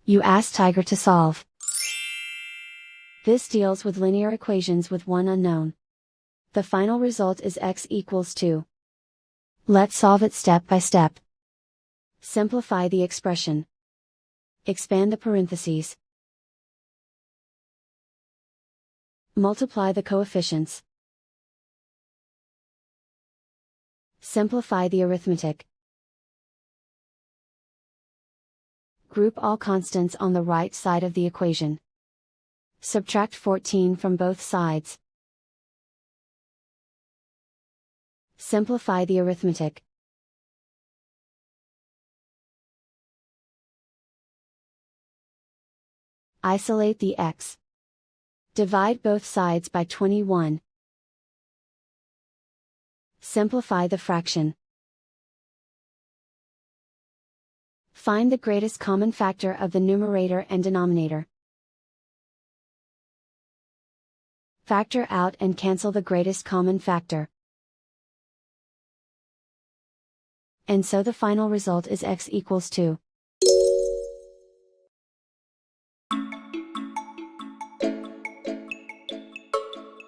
You ask Tiger to solve. This deals with linear equations with one unknown. The final result is x equals 2. Let's solve it step by step. Simplify the expression. Expand the parentheses. Multiply the coefficients. Simplify the arithmetic. Group all constants on the right side of the equation. Subtract 14 from both sides. Simplify the arithmetic. Isolate the x. Divide both sides by 21. Simplify the fraction. Find the greatest common factor of the numerator and denominator. Factor out and cancel the greatest common factor. And so the final result is x equals 2.